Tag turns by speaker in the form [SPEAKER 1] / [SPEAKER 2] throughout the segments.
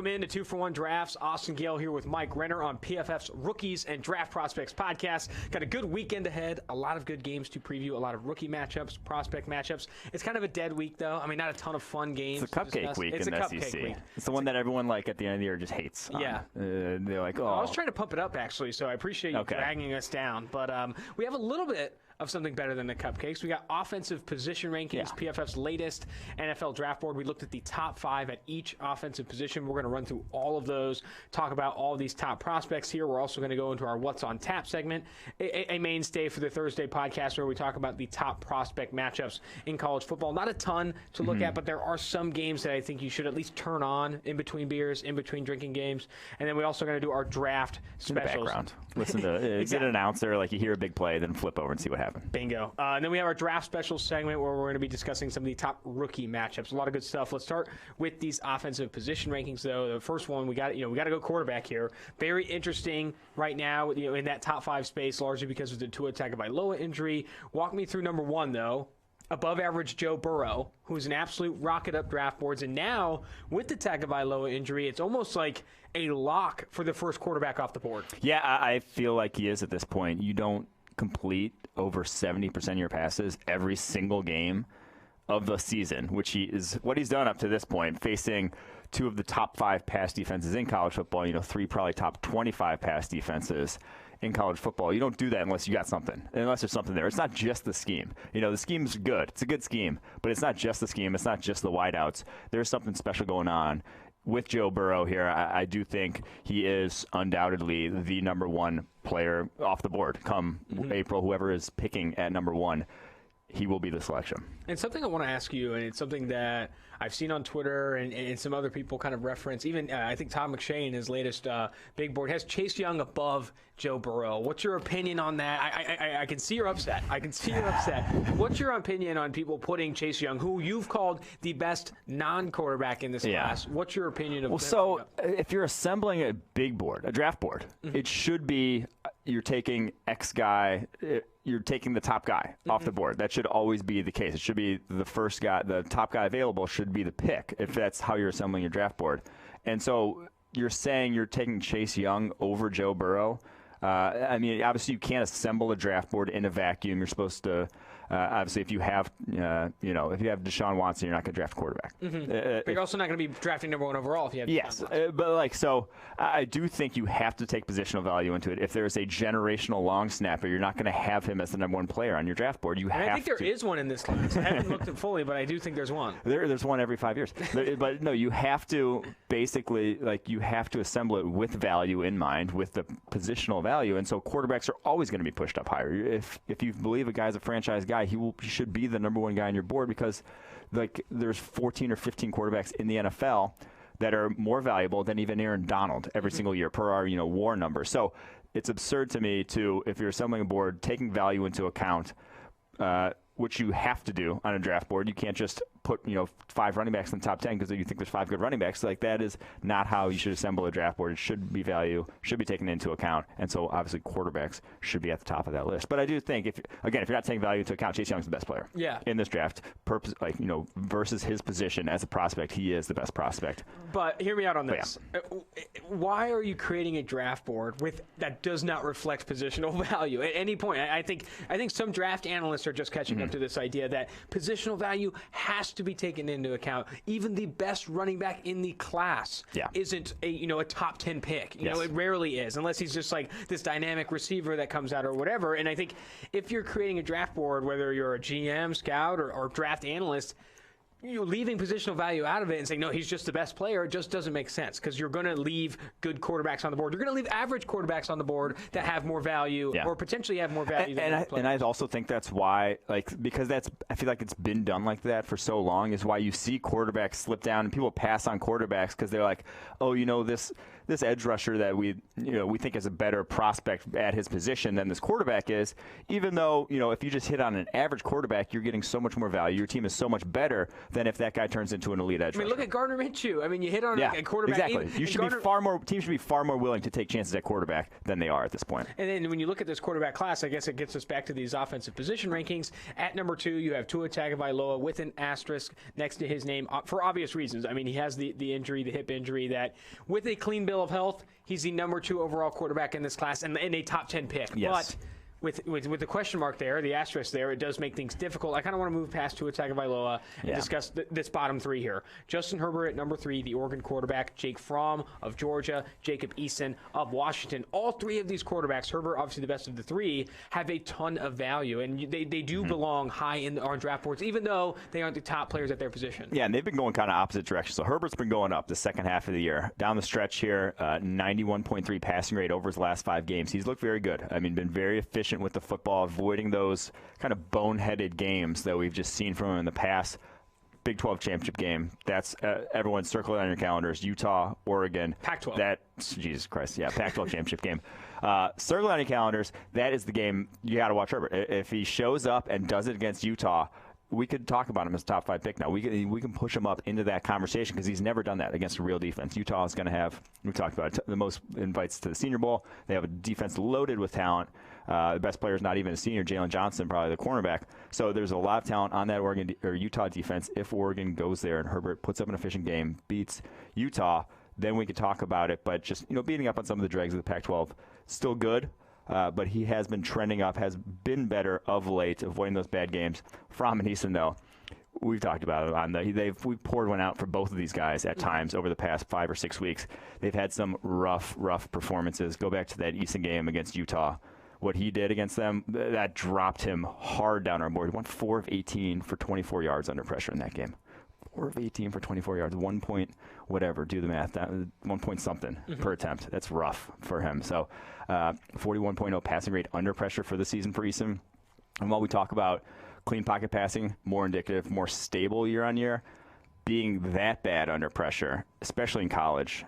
[SPEAKER 1] Welcome in to 2-for-1 Drafts. Austin Gayle here with Mike Renner on PFF's Rookies and Draft Prospects podcast. Got a good weekend ahead, a lot of good games to preview, a lot of rookie matchups, prospect matchups. It's kind of a dead week, though. I mean, not a ton of fun games.
[SPEAKER 2] It's a cupcake week in the SEC. Week. It's the one that everyone, like, at the end of the year just hates.
[SPEAKER 1] Yeah.
[SPEAKER 2] They're like, oh.
[SPEAKER 1] I was trying to pump it up, actually, so I appreciate you dragging us down. But we have a little bit of something better than the cupcakes. We got offensive position rankings, PFF's latest NFL draft board. We looked at the top 5 at each offensive position. We're going to run through all of those, talk about all these top prospects here. We're also going to go into our What's on Tap segment, a mainstay for the Thursday podcast where we talk about the top prospect matchups in college football. Not a ton to look at, but there are some games that I think you should at least turn on in between beers, in between drinking games. And then we also going to do our draft specials.
[SPEAKER 2] In the background. Listen to get an announcer, like you hear a big play, then flip over and see what happens.
[SPEAKER 1] Bingo. And then we have our draft special segment where we're going to be discussing some of the top rookie matchups. A lot of good stuff. Let's start with these offensive position rankings, though. The first one, we got to go quarterback here. Very interesting right now, in that top 5 space, largely because of the Tua Tagovailoa injury. Walk me through number 1, though. Above average Joe Burrow, who's an absolute rocket up draft boards. And now, with the Tagovailoa injury, it's almost like a lock for the first quarterback off the board.
[SPEAKER 2] Yeah, I feel like he is at this point. You don't complete over 70% of your passes every single game of the season, which is what he's done up to this point, facing 2 of the top 5 pass defenses in college football, 3 probably top 25 pass defenses in college football. You don't do that unless you got something, unless there's something there. It's not just the scheme. The scheme's good. It's a good scheme, but it's not just the scheme. It's not just the wideouts. There's something special going on. With Joe Burrow here, I do think he is undoubtedly the number 1 player off the board come April. Whoever is picking at number 1, he will be the selection.
[SPEAKER 1] And something I want to ask you, and it's something that I've seen on Twitter and some other people kind of reference. Even I think Tom McShay in his latest big board has Chase Young above Joe Burrow. What's your opinion on that? I can see you're upset. What's your opinion on people putting Chase Young, who you've called the best non-quarterback in this class? What's your opinion of that?
[SPEAKER 2] So if you're assembling a big board, a draft board, it should be you're taking X guy, you're taking the top guy off the board. That should always be the case. It should be the first guy, the top guy available should be the pick if that's how you're assembling your draft board. And so you're saying you're taking Chase Young over Joe Burrow. I mean, obviously you can't assemble a draft board in a vacuum. You're supposed to, obviously, if you have, if you have Deshaun Watson, you're not going to draft a quarterback.
[SPEAKER 1] But you're also not going to be drafting number 1 overall if you have Deshaun Watson.
[SPEAKER 2] But so I do think you have to take positional value into it. If there's a generational long snapper, you're not going to have him as the number 1 player on your draft board.
[SPEAKER 1] I think there is one in this class. I haven't looked at fully, but I do think there's one.
[SPEAKER 2] There's one every 5 years. But no, you have to basically, you have to assemble it with value in mind, with the positional value. And so quarterbacks are always going to be pushed up higher. If you believe a guy's a franchise guy, he should be the number 1 guy on your board because there's 14 or 15 quarterbacks in the NFL that are more valuable than even Aaron Donald every single year per our WAR number. So it's absurd to me if you're assembling a board, taking value into account, which you have to do on a draft board. You can't just put 5 running backs in the top 10 because you think there's 5 good running backs. That is not how you should assemble a draft board. It should be value, should be taken into account, and so obviously quarterbacks should be at the top of that list. But I do think if you're not taking value into account, Chase Young's the best player in this draft. Versus his position as a prospect, he is the best prospect.
[SPEAKER 1] But hear me out on this. Why are you creating a draft board that does not reflect positional value at any point? I think some draft analysts are just catching up to this idea that positional value has to be taken into account. Even the best running back in the class isn't a top 10 pick. It rarely is, unless he's just like this dynamic receiver that comes out or whatever. And I think if you're creating a draft board, whether you're a GM, scout, or draft analyst, leaving positional value out of it and saying, no, he's just the best player, just doesn't make sense because you're going to leave good quarterbacks on the board. You're going to leave average quarterbacks on the board that have more value or potentially have more value than other players.
[SPEAKER 2] And I also think that's why, because I feel like it's been done like that for so long, is why you see quarterbacks slip down and people pass on quarterbacks because they're like, oh, this edge rusher that we think is a better prospect at his position than this quarterback is, even though, if you just hit on an average quarterback, you're getting so much more value. Your team is so much better than if that guy turns into an elite edge rusher.
[SPEAKER 1] Look at Gardner Minshew. You hit on a quarterback.
[SPEAKER 2] Exactly. Teams should be far more willing to take chances at quarterback than they are at this point.
[SPEAKER 1] And then when you look at this quarterback class, I guess it gets us back to these offensive position rankings. At number 2, you have Tua Tagovailoa with an asterisk next to his name for obvious reasons. He has the injury, the hip injury, that with a clean bill of health, he's the number 2 overall quarterback in this class and a top 10 pick.
[SPEAKER 2] Yes.
[SPEAKER 1] But with the question mark there, the asterisk there, it does make things difficult. I kind of want to move past Tua Tagovailoa and discuss this bottom 3 here. Justin Herbert at number 3, the Oregon quarterback, Jake Fromm of Georgia, Jacob Eason of Washington. All 3 of these quarterbacks, Herbert obviously the best of the 3, have a ton of value, and they do belong high in our draft boards, even though they aren't the top players at their position.
[SPEAKER 2] Yeah, and they've been going kind of opposite directions. So Herbert's been going up the second half of the year. Down the stretch here, 91.3 passing rate over his last 5 games. He's looked very good. Been very efficient with the football, avoiding those kind of boneheaded games that we've just seen from him in the past. Big 12 championship game. That's everyone circle it on your calendars. Utah, Oregon.
[SPEAKER 1] Pac-12.
[SPEAKER 2] Jesus Christ. Yeah, Pac-12 championship game. Circle it on your calendars. That is the game you got to watch Herbert. If he shows up and does it against Utah, we could talk about him as a top 5 pick now. We can push him up into that conversation because he's never done that against a real defense. Utah is going to have, we talked about it, the most invites to the Senior Bowl. They have a defense loaded with talent. The best player is not even a senior, Jalen Johnson, probably the cornerback. So there's a lot of talent on that Oregon or Utah defense. If Oregon goes there and Herbert puts up an efficient game, beats Utah, then we can talk about it. But just beating up on some of the dregs of the Pac-12, still good. But he has been trending up, has been better of late, avoiding those bad games. Fromm and Eason, though, we've talked about it. We've poured one out for both of these guys at times over the past 5 or 6 weeks. They've had some rough performances. Go back to that Eason game against Utah. What he did against them, that dropped him hard down our board. He went 4 of 18 for 24 yards under pressure in that game. 4 of 18 for 24 yards, 1 point, whatever, do the math, 1 point something per attempt. That's rough for him. So 41.0 passing rate under pressure for the season for Eason. And while we talk about clean pocket passing, more indicative, more stable year on year, being that bad under pressure, especially in college,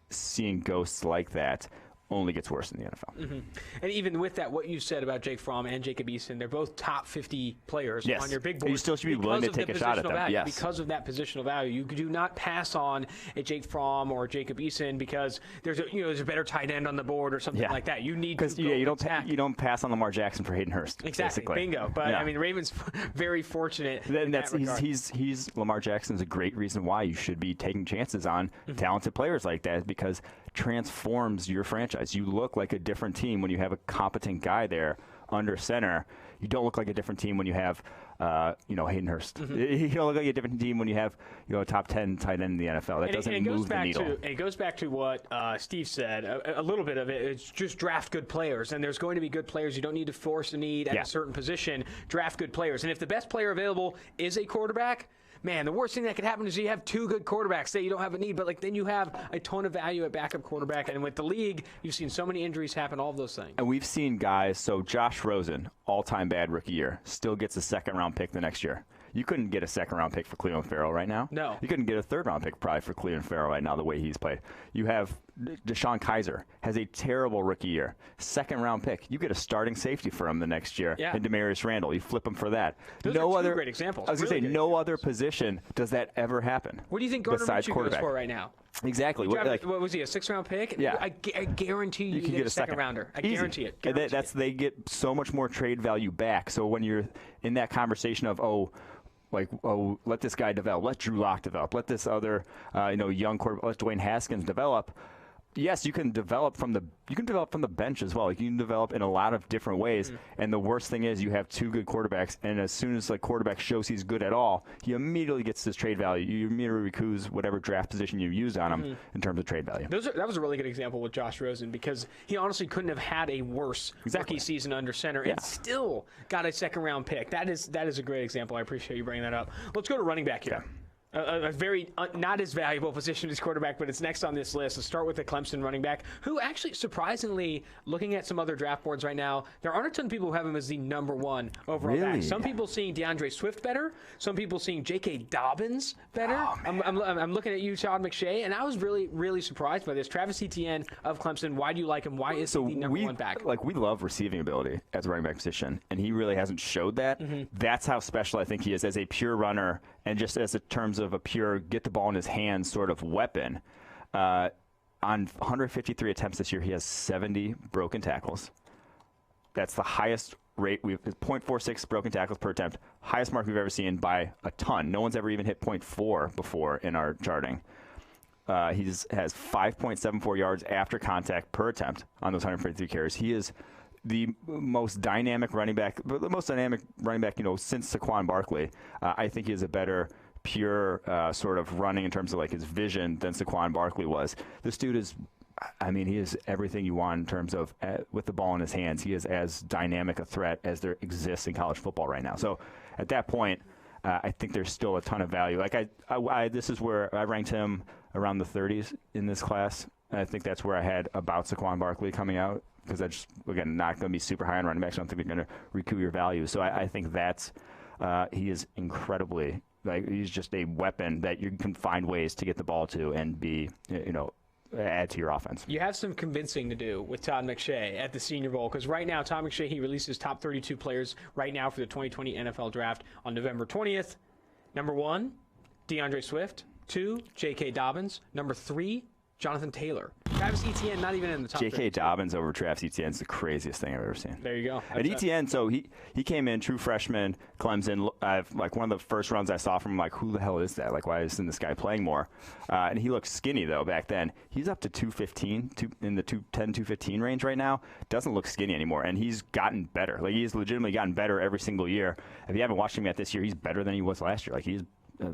[SPEAKER 2] seeing ghosts like that only gets worse in the NFL.
[SPEAKER 1] And even with that, what you said about Jake Fromm and Jacob Eason, they're both top 50 players on your big board.
[SPEAKER 2] You still should be willing to take a shot at them.
[SPEAKER 1] Yes. Because of that positional value. You do not pass on a Jake Fromm or Jacob Eason because there's a better tight end on the board or something like that. You need to
[SPEAKER 2] you don't pass on Lamar Jackson for Hayden Hurst.
[SPEAKER 1] Exactly.
[SPEAKER 2] Basically.
[SPEAKER 1] Bingo. But the Ravens very fortunate.
[SPEAKER 2] He's Lamar Jackson's a great reason why you should be taking chances on talented players like that, because transforms your franchise. You look like a different team when you have a competent guy there under center. You don't look like a different team when you have, Hayden Hurst. You don't look like a different team when you have, a top 10 tight end in the NFL. That doesn't move the needle.
[SPEAKER 1] It goes back to what Steve said. A little bit of it is just draft good players, and there's going to be good players. You don't need to force a need at a certain position. Draft good players, and if the best player available is a quarterback, man, the worst thing that could happen is you have 2 good quarterbacks. Say you don't have a need, but then you have a ton of value at backup quarterback. And with the league, you've seen so many injuries happen, all of those things.
[SPEAKER 2] And we've seen guys, so Josh Rosen, all-time bad rookie year, still gets a second-round pick the next year. You couldn't get a second-round pick for Cleveland Farrell right now.
[SPEAKER 1] No.
[SPEAKER 2] You couldn't get a third-round pick probably for Cleveland Farrell right now the way he's played. You have Deshaun Kaiser has a terrible rookie year. Second-round pick. You get a starting safety for him the next year.
[SPEAKER 1] Yeah.
[SPEAKER 2] And Demarius Randall. You flip him for that.
[SPEAKER 1] Those are 2 great examples.
[SPEAKER 2] I was going to say, no other position does that ever happen.
[SPEAKER 1] What do you think Gardner Minshew goes for right now?
[SPEAKER 2] Exactly.
[SPEAKER 1] What was he, a 6th-round pick?
[SPEAKER 2] Yeah.
[SPEAKER 1] I guarantee you get a second-rounder. I guarantee it.
[SPEAKER 2] They get so much more trade value back. So when you're in that conversation of, let this guy develop, let Drew Lock develop, let this other, young quarterback, let Dwayne Haskins develop. Yes, you can develop from the bench as well. You can develop in a lot of different ways. And the worst thing is you have 2 good quarterbacks, and as soon as quarterback shows he's good at all, he immediately gets his trade value. You immediately recoup whatever draft position you used on him in terms of trade value.
[SPEAKER 1] That was a really good example with Josh Rosen, because he honestly couldn't have had a worse rookie season under center and still got a second-round pick. That is a great example. I appreciate you bringing that up. Let's go to running back here. A very not as valuable position as quarterback, but it's next on this list. Let's start with the Clemson running back, who actually, surprisingly, looking at some other draft boards right now, there aren't a ton of people who have him as the #1 overall back. Some people seeing DeAndre Swift better. Some people seeing J.K. Dobbins better. Oh, I'm looking at you, Todd McShay, and I was really, really surprised by this. Travis Etienne of Clemson, why do you like him? Why is he the #1 back?
[SPEAKER 2] We love receiving ability as a running back position, and he really hasn't showed that. That's how special I think he is as a pure runner, and just as in terms of a pure get the ball in his hands sort of weapon. On 153 attempts this year, he has 70 broken tackles. That's the highest rate. We've 0.46 broken tackles per attempt, highest mark we've ever seen by a ton. No one's ever even hit 0.4 before in our charting. He has 5.74 yards after contact per attempt on those 153 carries. He is the most dynamic running back, since Saquon Barkley. I think he is a better pure sort of running in terms of like his vision than Saquon Barkley was. This dude is, he is everything you want in terms of with the ball in his hands. He is as dynamic a threat as there exists in college football right now. So at that point, I think there's still a ton of value. Like this is where I ranked him around the 30s in this class. I think that's where I had about Saquon Barkley coming out, because that's, again, not going to be super high on running backs. I don't think they're going to recoup your value. So I think that's he is incredibly, he's just a weapon that you can find ways to get the ball to and be, add to your offense.
[SPEAKER 1] You have some convincing to do with Todd McShay at the Senior Bowl, because right now, Todd McShay, he releases top 32 players right now for the 2020 NFL Draft on November 20th. #1, DeAndre Swift. 2, J.K. Dobbins. #3, Jonathan Taylor. Travis Etienne, not even in the top
[SPEAKER 2] 32. J.K.
[SPEAKER 1] 32.
[SPEAKER 2] Dobbins over Travis Etienne is the craziest thing I've ever seen.
[SPEAKER 1] There you go.
[SPEAKER 2] And Etienne, so he came in, true freshman, Clemson. One of the first runs I saw from him, like, who the hell is that? Like, why isn't this guy playing more? And he looked skinny, though, back then. He's up to 215, in the 210, 215 range right now. Doesn't look skinny anymore, and he's gotten better. Like, he's legitimately gotten better every single year. If you haven't watched him yet this year, he's better than he was last year. Like, he's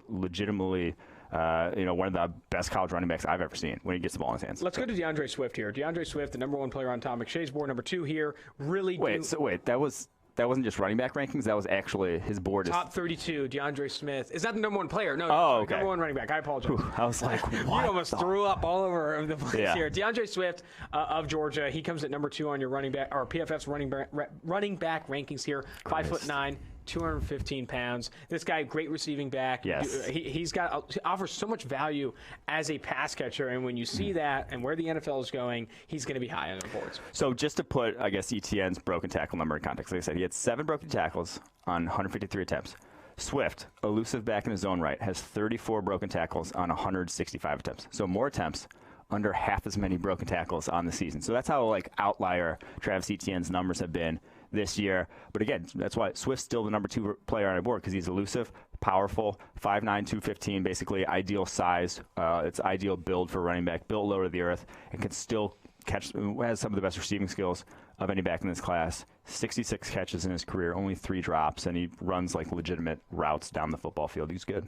[SPEAKER 2] legitimately one of the best college running backs I've ever seen when he gets the ball in his hands.
[SPEAKER 1] Let's go to DeAndre Swift here. DeAndre Swift, the #1 player on Tom McShay's board, #2 here.
[SPEAKER 2] That wasn't just running back rankings. That was actually his board.
[SPEAKER 1] Top 32, DeAndre Smith. Is that the #1 player? No,
[SPEAKER 2] okay.
[SPEAKER 1] #1 running back. I apologize.
[SPEAKER 2] Whew, I was like, what?
[SPEAKER 1] You almost threw up all over the place here. DeAndre Swift of Georgia. He comes at number 2 on your running back, or PFF's running back rankings here. 5'9", 215 pounds. This guy, great receiving back.
[SPEAKER 2] Yes.
[SPEAKER 1] He offers so much value as a pass catcher, and when you see that and where the NFL is going, he's going to be high on the boards.
[SPEAKER 2] So just to put, I guess, Etienne's broken tackle number in context, like I said, he had 7 broken tackles on 153 attempts. Swift, elusive back in his own right, has 34 broken tackles on 165 attempts. So more attempts, under half as many broken tackles on the season. So that's how outlier Travis Etienne's numbers have been this year. But again, that's why Swift's still the #2 player on our board, because he's elusive, powerful, 5'9", 215, basically ideal size. It's ideal build for running back, built low to the earth, and can still catch, has some of the best receiving skills of any back in this class. 66 catches in his career, only 3 drops, and he runs legitimate routes down the football field. He's good.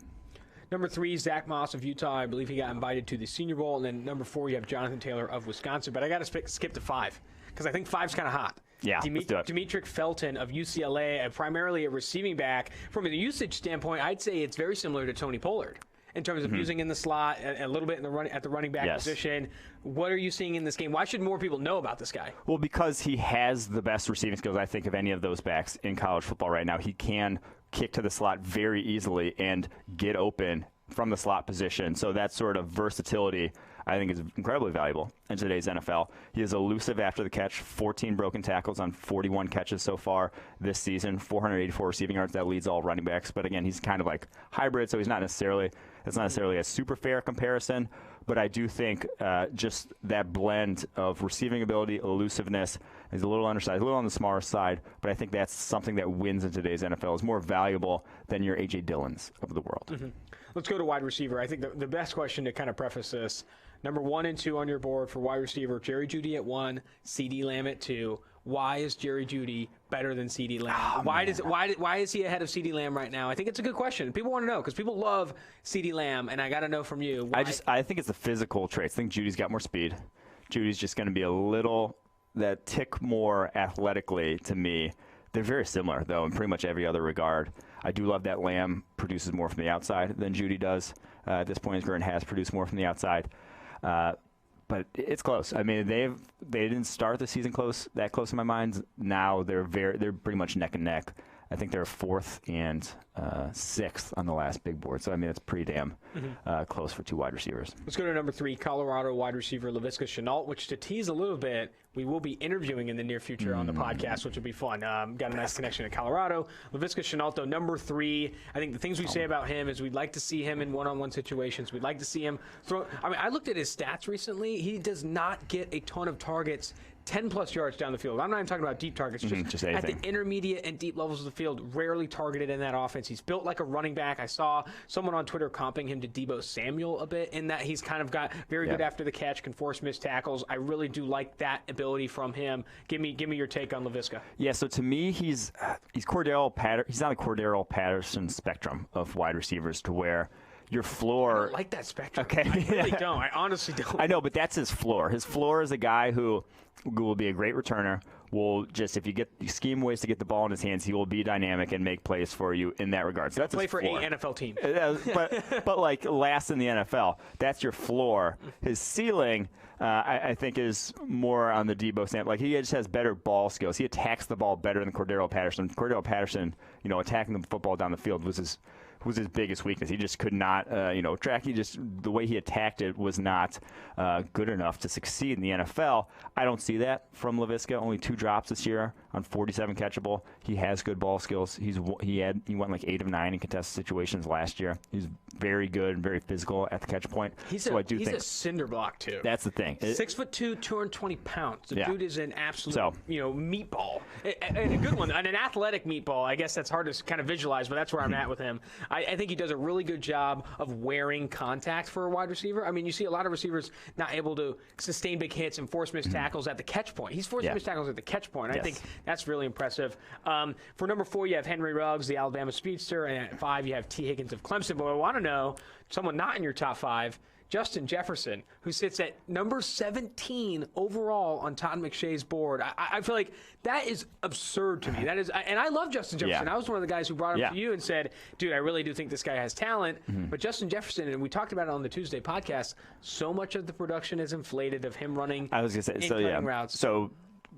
[SPEAKER 1] #3, Zach Moss of Utah. I believe he got invited to the Senior Bowl. And then #4, you have Jonathan Taylor of Wisconsin. But I got to skip to 5, because I think 5's kind of hot.
[SPEAKER 2] Yeah, let's do it.
[SPEAKER 1] Demetric Felton of UCLA, primarily a receiving back. From a usage standpoint, I'd say it's very similar to Tony Pollard in terms of using in the slot, a little bit at the running back position. What are you seeing in this game? Why should more people know about this guy?
[SPEAKER 2] Well, because he has the best receiving skills, I think, of any of those backs in college football right now. He can kick to the slot very easily and get open from the slot position. So that sort of versatility, I think, is incredibly valuable in today's NFL. He is elusive after the catch, 14 broken tackles on 41 catches so far this season, 484 receiving yards. That leads all running backs. But again, he's kind of like hybrid, so it's not necessarily a super fair comparison. But I do think just that blend of receiving ability, elusiveness, is a little undersized, a little on the smaller side, but I think that's something that wins in today's NFL, is more valuable than your A.J. Dillons of the world.
[SPEAKER 1] Mm-hmm. Let's go to wide receiver. I think the best question to kind of preface this, #1 and 2 on your board for wide receiver, Jerry Jeudy at 1, CeeDee Lamb at 2. Why is Jerry Jeudy better than CeeDee Lamb? Why is he ahead of CeeDee Lamb right now? I think it's a good question. People want to know, because people love CeeDee Lamb, and I got to know from you. Why?
[SPEAKER 2] I think it's the physical traits. I think Judy's got more speed. Judy's just going to be a little that tick more athletically to me They're very similar, though, in pretty much every other regard. I do love that Lamb produces more from the outside than Judy does at this point in his career, and has produced more from the outside. But it's close. I mean, they didn't start the season that close in my mind. Now they're pretty much neck and neck. I think they're 4th and 6th on the last big board. So, I mean, it's pretty damn close for 2 wide receivers.
[SPEAKER 1] Let's go to number 3, Colorado wide receiver Laviska Shenault, which, to tease a little bit, we will be interviewing in the near future on the podcast, which will be fun. Got a nice connection to Colorado. Laviska Shenault, though, number 3. I think the things we say about him is we'd like to see him in one-on-one situations. We'd like to see him throw. I mean, I looked at his stats recently. He does not get a ton of targets 10-plus yards down the field. I'm not even talking about deep targets. Just at the intermediate and deep levels of the field, rarely targeted in that offense. He's built like a running back. I saw someone on Twitter comping him to Deebo Samuel a bit in that he's kind of got very good after the catch, can force missed tackles. I really do like that ability from him. Give me your take on Laviska.
[SPEAKER 2] Yeah, so to me, he's Cordero Patterson. He's on the Cordero Patterson spectrum of wide receivers, to where your floor.
[SPEAKER 1] I don't like that spectrum.
[SPEAKER 2] Okay.
[SPEAKER 1] I really don't. I honestly don't.
[SPEAKER 2] I know, but that's his floor. His floor is a guy who will be a great returner. Will just, if you scheme ways to get the ball in his hands, he will be dynamic and make plays for you in that regard. So that's
[SPEAKER 1] play
[SPEAKER 2] his
[SPEAKER 1] for
[SPEAKER 2] floor.
[SPEAKER 1] 8 NFL teams.
[SPEAKER 2] but like last in the NFL, that's your floor. His ceiling, I think, is more on the Deebo Samuel. Like, he just has better ball skills. He attacks the ball better than Cordero Patterson. Cordero Patterson, attacking the football down the field was his biggest weakness. He just could not, track. The way he attacked it was not good enough to succeed in the NFL. I don't see that from Laviska. Only 2 drops this year on 47 catchable. He has good ball skills. He went like 8 of 9 in contested situations last year. He's very good and very physical at the catch point.
[SPEAKER 1] He's a cinder block too.
[SPEAKER 2] That's the thing.
[SPEAKER 1] 6'2", 220 pounds. The dude is an absolute meatball, and a good one, and an athletic meatball. I guess that's hard to kind of visualize, but that's where I'm at with him. I think he does a really good job of wearing contact for a wide receiver. I mean, you see a lot of receivers not able to sustain big hits and force missed tackles at the catch point. He's forcing missed tackles at the catch point. I think that's really impressive. For number 4, you have Henry Ruggs, the Alabama speedster, and at 5, you have T. Higgins of Clemson. But I want to know, someone not in your top 5, Justin Jefferson, who sits at number 17 overall on Todd McShay's board. I feel like that is absurd to me. That is, and I love Justin Jefferson. I was one of the guys who brought him to you and said, dude, I really do think this guy has talent. But Justin Jefferson, and we talked about it on the Tuesday podcast, so much of the production is inflated of him running routes.
[SPEAKER 2] So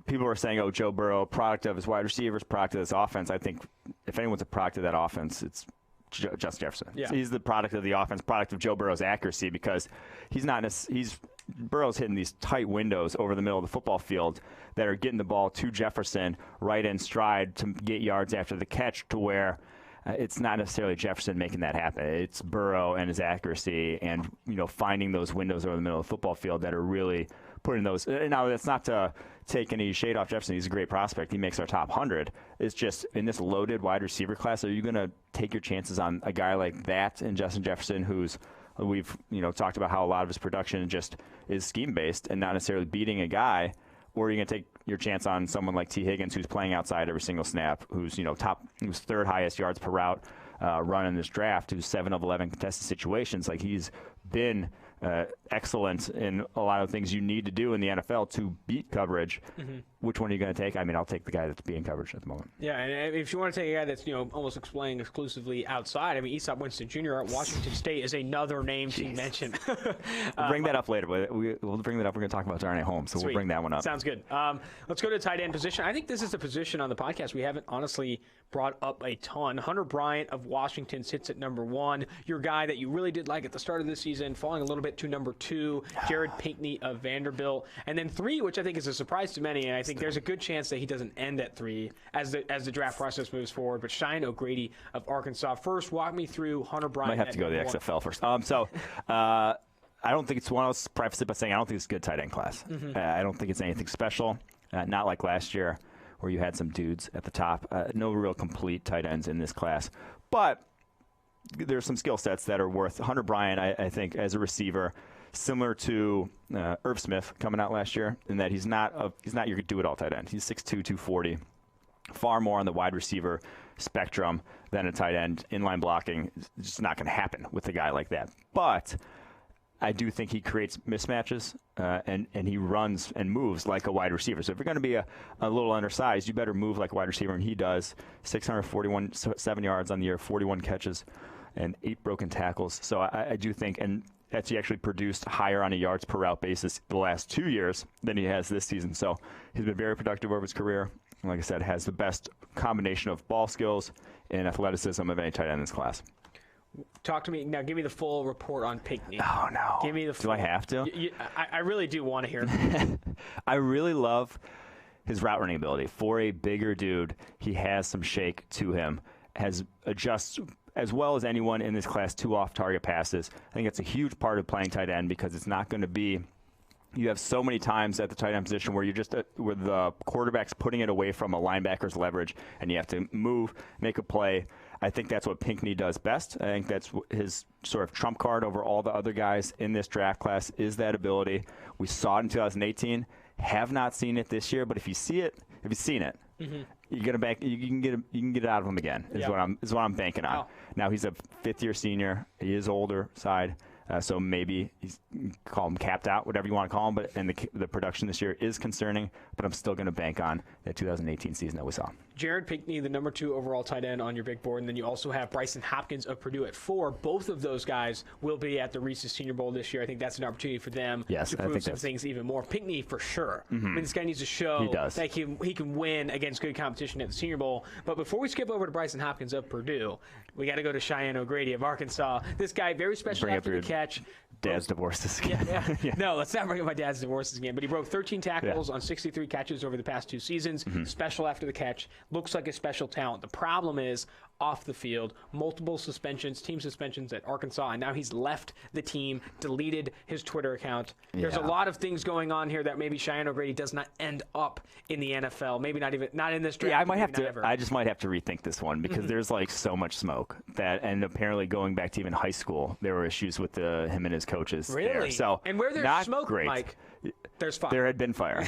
[SPEAKER 2] people were saying, Joe Burrow, product of his wide receivers, product of this offense. I think if anyone's a product of that offense, it's Justin Jefferson. Yeah. He's the product of the offense, product of Joe Burrow's accuracy, because Burrow's hitting these tight windows over the middle of the football field that are getting the ball to Jefferson right in stride to get yards after the catch, to where it's not necessarily Jefferson making that happen. It's Burrow and his accuracy and finding those windows over the middle of the football field that are really putting those. Now, that's not to take any shade off Jefferson. He's a great prospect. He makes our top 100. It's just, in this loaded wide receiver class, are you going to take your chances on a guy like that and Justin Jefferson, we've talked about how a lot of his production just is scheme based and not necessarily beating a guy? Or are you going to take your chance on someone like T. Higgins, who's playing outside every single snap, who's who's 3rd highest yards per route run in this draft, who's 7 of 11 contested situations? Like, he's been excellent in a lot of things you need to do in the NFL to beat coverage. Which one are you going to take? I mean, I'll take the guy that's beating coverage at the moment.
[SPEAKER 1] Yeah, and if you want to take a guy that's almost playing exclusively outside, I mean, Easop Winston Jr. at Washington State is another name to mention.
[SPEAKER 2] We'll bring that up later. We'll bring that up. We're going to talk about Darnay Holmes, so We'll bring that one up.
[SPEAKER 1] Sounds good. Let's go to the tight end position. I think this is a position on the podcast we haven't honestly brought up a ton. Hunter Bryant of Washington sits at number 1. Your guy that you really did like at the start of the season, falling a little bit to number 2. Jared Pinkney of Vanderbilt. And then 3, which I think is a surprise to many, and I think there's a good chance that he doesn't end at 3 as the draft process moves forward. But Cheyenne O'Grady of Arkansas. First, walk me through Hunter Bryant.
[SPEAKER 2] Might have to go to the XFL first. I don't think it's one. I'll preface it by saying I don't think it's a good tight end class. I don't think it's anything special. Not like last year, where you had some dudes at the top. No real complete tight ends in this class. But there's some skill sets that are worth. Hunter Bryant, I think, as a receiver, similar to Irv Smith coming out last year, in that he's not your do-it-all tight end. He's 6'2", 240, far more on the wide receiver spectrum than a tight end. Inline blocking is just not going to happen with a guy like that. But I do think he creates mismatches, and he runs and moves like a wide receiver. So if you're going to be a little undersized, you better move like a wide receiver, and he does. 7 yards on the year, 41 catches, and 8 broken tackles. So I do think, and that's he actually produced higher on a yards per route basis the last 2 years than he has this season. So he's been very productive over his career. And like I said, has the best combination of ball skills and athleticism of any tight end in this class.
[SPEAKER 1] Talk to me now. Give me the full report on Pinckney.
[SPEAKER 2] Oh no!
[SPEAKER 1] Give me the.
[SPEAKER 2] Do I have to?
[SPEAKER 1] I really do want to hear.
[SPEAKER 2] I really love his route running ability. For a bigger dude, he has some shake to him. Has adjusts as well as anyone in this class to off-target passes. I think it's a huge part of playing tight end because it's not going to be. You have so many times at the tight end position where you're just where the quarterback's putting it away from a linebacker's leverage, and you have to move, make a play. I think that's what Pinckney does best. I think that's his sort of trump card over all the other guys in this draft class is that ability. We saw it in 2018. Have not seen it this year, but if you see it, if you've seen it, you're gonna bank. You can get it out of him again. Is what I'm banking on.
[SPEAKER 1] Wow.
[SPEAKER 2] Now he's a fifth-year senior. He is older side. So maybe call him capped out, whatever you want to call him. But and the production this year is concerning. But I'm still going to bank on that 2018 season that we saw.
[SPEAKER 1] Jared Pinckney, the number 2 overall tight end on your big board, and then you also have Bryson Hopkins of Purdue at 4. Both of those guys will be at the Reese's Senior Bowl this year. I think that's an opportunity for them to prove some things even more. Pinckney for sure. I mean, this guy needs to show that he can win against good competition at the Senior Bowl. But before we skip over to Bryson Hopkins of Purdue, we got to go to Cheyenne O'Grady of Arkansas. This guy, very special after the catch.
[SPEAKER 2] Dad's divorces again.
[SPEAKER 1] Yeah. No, let's not bring up my dad's divorces again. But he broke 13 tackles on 63 catches over the past 2 seasons. Special after the catch. Looks like a special talent. The problem is off the field, multiple suspensions, team suspensions at Arkansas, and now he's left the team, deleted his Twitter account. There's a lot of things going on here that maybe Cheyenne O'Grady does not end up in the NFL. Maybe not in this draft.
[SPEAKER 2] Yeah, I just might have to rethink this one because there's like so much smoke that, and apparently going back to even high school, there were issues with him and his coaches.
[SPEAKER 1] Really?
[SPEAKER 2] There. So
[SPEAKER 1] and where there's smoke,
[SPEAKER 2] great.
[SPEAKER 1] Mike, there's fire.
[SPEAKER 2] There had been fire.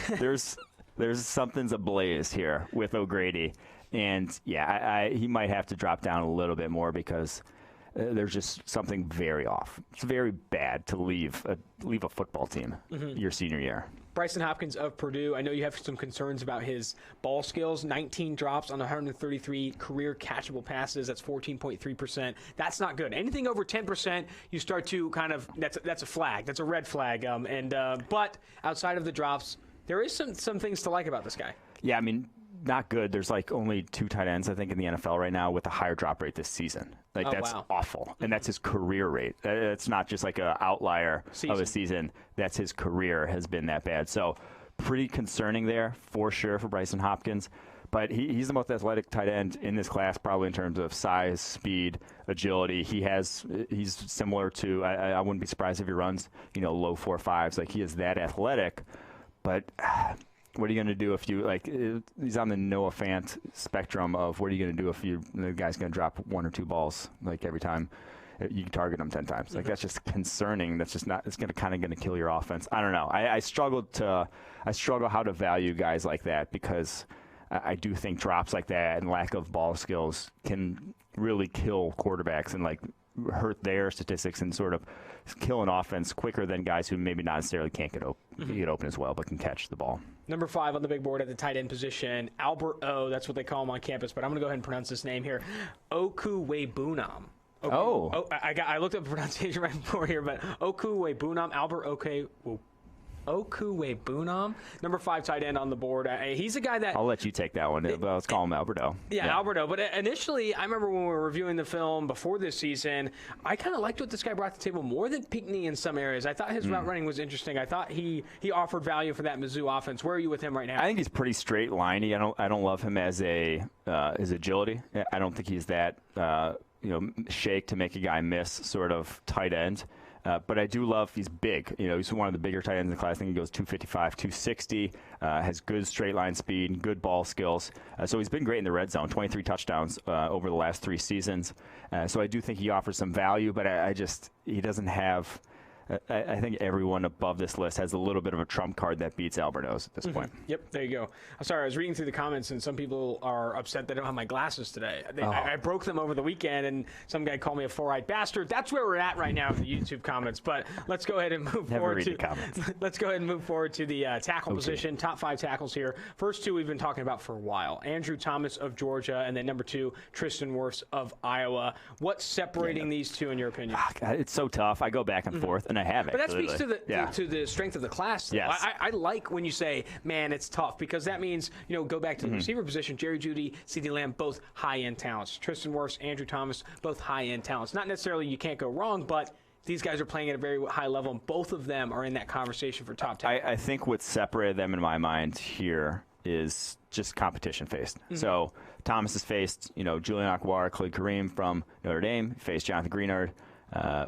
[SPEAKER 2] There's something's ablaze here with O'Grady. And, he might have to drop down a little bit more because there's just something very off. It's very bad to leave a football team your senior year.
[SPEAKER 1] Bryson Hopkins of Purdue, I know you have some concerns about his ball skills. 19 drops on 133 career catchable passes. That's 14.3%. That's not good. Anything over 10%, you start to kind of that's a flag. That's a red flag. But outside of the drops, there is some things to like about this guy.
[SPEAKER 2] Yeah, I mean, not good. There's like only 2 tight ends, I think, in the NFL right now with a higher drop rate this season. That's awful. And that's his career rate. It's not just like an outlier of a season. That's his career has been that bad. So pretty concerning there for sure for Bryson Hopkins. But he's the most athletic tight end in this class, probably in terms of size, speed, agility. He's similar to, I wouldn't be surprised if he runs, low 4.5s. Like he is that athletic. But what are you going to do if he's on the Noah Fant spectrum of what are you going to do if the guy's going to drop 1 or 2 balls like every time you target him 10 times. Like that's just concerning. That's just not, it's going to kill your offense. I don't know. I struggle how to value guys like that because I do think drops like that and lack of ball skills can really kill quarterbacks and hurt their statistics and sort of kill an offense quicker than guys who maybe not necessarily can't get open as well but can catch the ball.
[SPEAKER 1] Number 5 on the big board at the tight end position, Albert O. That's what they call him on campus, but I'm going to go ahead and pronounce this name here. Okuwebunam. I looked up the pronunciation right before here, but Okuwebunam, Albert Okuwebunam, number 5 tight end on the board. He's a guy that
[SPEAKER 2] I'll let you take that one. Let's call him Alberto.
[SPEAKER 1] Yeah, Alberto. But initially, I remember when we were reviewing the film before this season, I kind of liked what this guy brought to the table more than Pinckney in some areas. I thought his route running was interesting. I thought he offered value for that Mizzou offense. Where are you with him right now?
[SPEAKER 2] I think he's pretty straight liney. I don't love him as his agility. I don't think he's that shake to make a guy miss sort of tight end. But I do love he's big. He's one of the bigger tight ends in the class. I think he goes 255, 260, has good straight line speed, good ball skills. So he's been great in the red zone, 23 touchdowns over the last 3 seasons. So I do think he offers some value, but he doesn't have I think everyone above this list has a little bit of a trump card that beats Alberto's at this point.
[SPEAKER 1] Yep, there you go. I'm sorry, I was reading through the comments, and some people are upset they don't have my glasses today. I broke them over the weekend, and some guy called me a four-eyed bastard. That's where we're at right now in the YouTube comments. But let's go ahead and move forward to let's go ahead and move forward to the tackle position. Top 5 tackles here. First 2 we've been talking about for a while. Andrew Thomas of Georgia, and then number 2, Tristan Wirfs of Iowa. What's separating these two in your opinion?
[SPEAKER 2] God, it's so tough. I go back and forth, and I have it.
[SPEAKER 1] But that speaks to the strength of the class.
[SPEAKER 2] Yes.
[SPEAKER 1] I like when you say, man, it's tough, because that means, go back to the receiver position. Jerry Jeudy, CeeDee Lamb, both high-end talents. Tristan Wirfs, Andrew Thomas, both high-end talents. Not necessarily you can't go wrong, but these guys are playing at a very high level, and both of them are in that conversation for top 10.
[SPEAKER 2] I think what separated them in my mind here is just competition faced. So Thomas has faced, Julian Akwar, Khalid Kareem from Notre Dame, faced Jonathan Greenard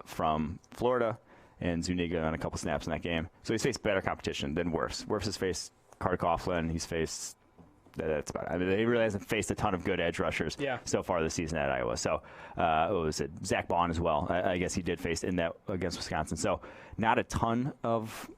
[SPEAKER 2] from Florida, and Zuniga on a couple snaps in that game. So he's faced better competition than Wirfs. Wirfs has faced Carter Coughlin. He's faced that's about it. I mean, he really hasn't faced a ton of good edge rushers so far this season at Iowa. So what was it? Zach Bond as well. I guess he did face in that against Wisconsin. So not a ton of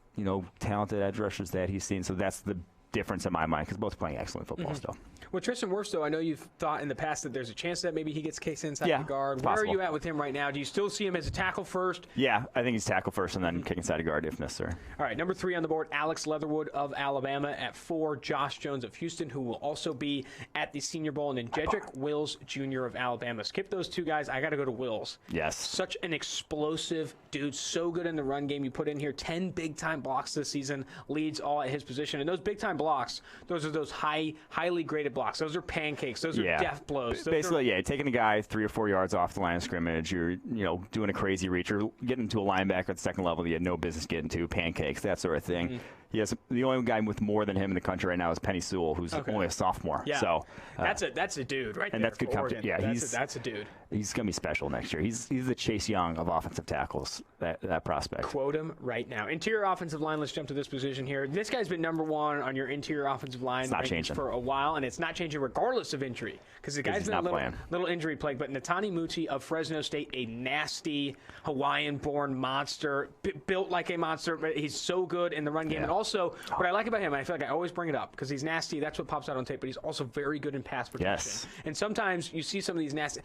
[SPEAKER 2] talented edge rushers that he's seen. So that's the difference in my mind, because both playing excellent football still.
[SPEAKER 1] Well, Tristan Wirfs, though, I know you've thought in the past that there's a chance that maybe he gets case inside the guard. Where are you at with him right now? Do you still see him as a tackle first?
[SPEAKER 2] Yeah, I think he's tackle first and then kick inside a guard if necessary. All
[SPEAKER 1] right, number 3 on the board, Alex Leatherwood of Alabama. At 4, Josh Jones of Houston, who will also be at the Senior Bowl. And then Jedrick Wills Jr. of Alabama. Skip those 2 guys. I got to go to Wills.
[SPEAKER 2] Yes.
[SPEAKER 1] Such an explosive dude. So good in the run game. You put in here 10 big-time blocks this season. Leads all at his position. And those big-time blocks, those are those highly graded blocks. Those are pancakes. Those are death blows.
[SPEAKER 2] Basically, taking a guy 3 or 4 yards off the line of scrimmage, you're doing a crazy reach, or getting to a linebacker at the second level that you had no business getting to, pancakes, that sort of thing. Yes, the only guy with more than him in the country right now is Penny Sewell, who's only a sophomore.
[SPEAKER 1] Yeah.
[SPEAKER 2] So
[SPEAKER 1] that's a dude right there.
[SPEAKER 2] And that's good competition. Yeah,
[SPEAKER 1] that's a dude.
[SPEAKER 2] He's going to be special next year. He's the Chase Young of offensive tackles, that prospect.
[SPEAKER 1] Quote him right now. Interior offensive line, let's jump to this position here. This guy's been number 1 on your interior offensive line for a while, and it's not changing regardless of injury, because the guy's been a little injury plagued. But Netani Muti of Fresno State, a nasty Hawaiian-born monster, built like a monster, but he's so good in the run game. And also, what I like about him, and I feel like I always bring it up, because he's nasty, that's what pops out on tape, but he's also very good in pass protection.
[SPEAKER 2] Yes.
[SPEAKER 1] And sometimes you see some of these nasty